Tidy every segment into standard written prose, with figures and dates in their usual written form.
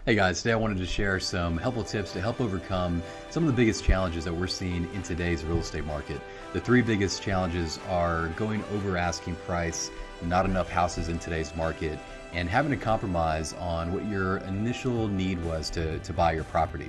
Hey guys, today I wanted to share some helpful tips to help overcome some of the biggest challenges that we're seeing in today's real estate market. The three biggest challenges are going over asking price, not enough houses in today's market, and having to compromise on what your initial need was to buy your property.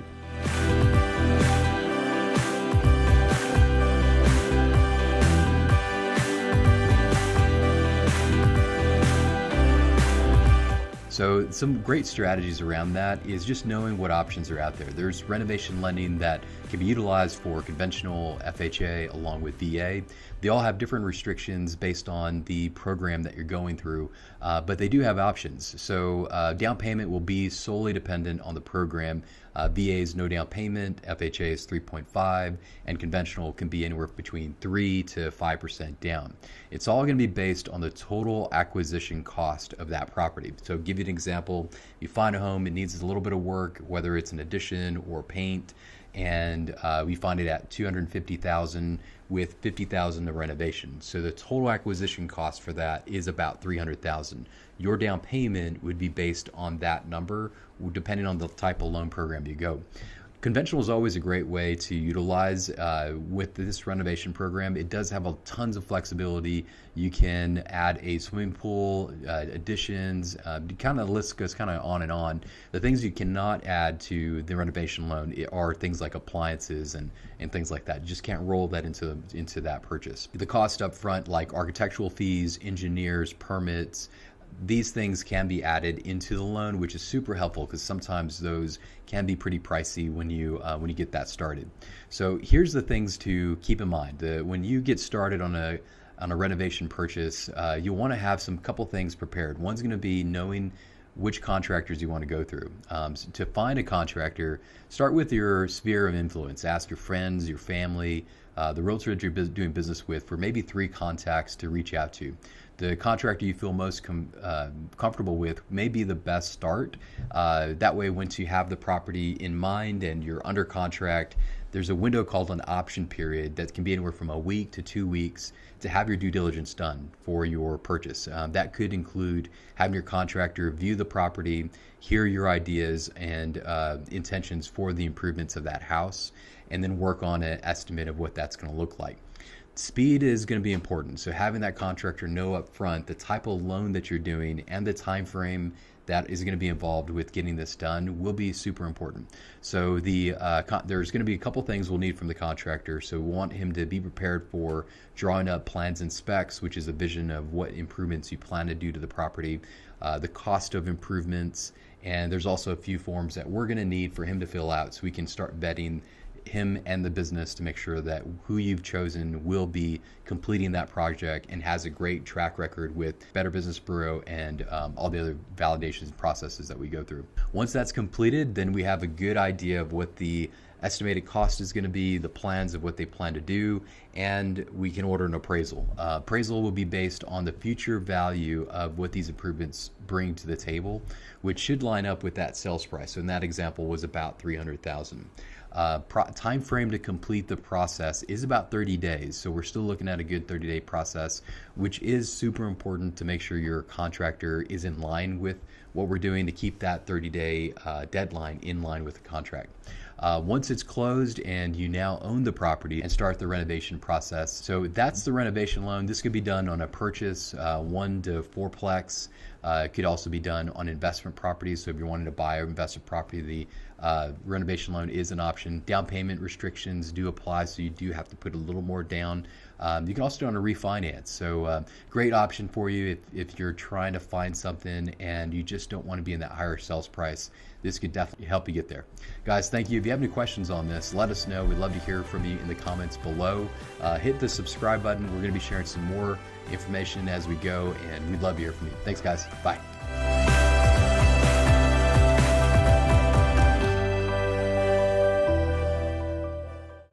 So some great strategies around that is just knowing what options are out there. There's renovation lending that can be utilized for conventional FHA along with VA. They all have different restrictions based on the program that you're going through, but they do have options. So down payment will be solely dependent on the program. VA is no down payment, FHA is 3.5, and conventional can be anywhere between 3 to 5% down. It's all going to be based on the total acquisition cost of that property. So give you an example, you find a home, it needs a little bit of work, whether it's an addition or paint, and we find it at $250,000 with $50,000 of renovation. So the total acquisition cost for that is about $300,000. Your down payment would be based on that number, depending on the type of loan program you go. Conventional is always a great way to utilize with this renovation program. It does have tons of flexibility. You can add a swimming pool, additions, kind of the list goes kind of on and on. The things you cannot add to the renovation loan are things like appliances and things like that. You just can't roll that into that purchase. The cost up front, like architectural fees, engineers, permits, these things can be added into the loan, which is super helpful because sometimes those can be pretty pricey when you get that started. So here's the things to keep in mind. When you get started on a renovation purchase, you want to have some couple things prepared. One's going to be knowing which contractors you want to go through. So to find a contractor, start with your sphere of influence. Ask your friends, your family, the realtor that you're doing business with for maybe 3 contacts to reach out to. The contractor you feel most comfortable with may be the best start. That way, once you have the property in mind and you're under contract, there's a window called an option period that can be anywhere from a week to 2 weeks to have your due diligence done for your purchase. That could include having your contractor view the property, hear your ideas and intentions for the improvements of that house, and then work on an estimate of what that's going to look like. Speed is going to be important. So having that contractor know up front the type of loan that you're doing and the time frame that is going to be involved with getting this done will be super important. So there's going to be a couple things we'll need from the contractor. So we want him to be prepared for drawing up plans and specs, which is a vision of what improvements you plan to do to the property, the cost of improvements, and there's also a few forms that we're going to need for him to fill out so we can start vetting him and the business to make sure that who you've chosen will be completing that project and has a great track record with Better Business Bureau and all the other validations processes that we go through. Once that's completed, then we have a good idea of what the estimated cost is going to be, the plans of what they plan to do, and we can order an appraisal. Appraisal will be based on the future value of what these improvements bring to the table, which should line up with that sales price. So in that example was about $300,000. Time frame to complete the process is about 30 days. So we're still looking at a good 30-day process, which is super important to make sure your contractor is in line with what we're doing to keep that 30-day deadline in line with the contract. Once it's closed and you now own the property and start the renovation process. So that's the renovation loan. This could be done on a purchase, 1 to 4plex. It could also be done on investment properties. So if you're wanting to buy an investment property, the renovation loan is an option. Down payment restrictions do apply, so you do have to put a little more down. You can also do it on a refinance. So great option for you if you're trying to find something and you just don't want to be in that higher sales price. This could definitely help you get there. Guys, thank you. If you have any questions on this, let us know. We'd love to hear from you in the comments below. Hit the subscribe button. We're going to be sharing some more information as we go, and we'd love to hear from you. Thanks, guys. Bye.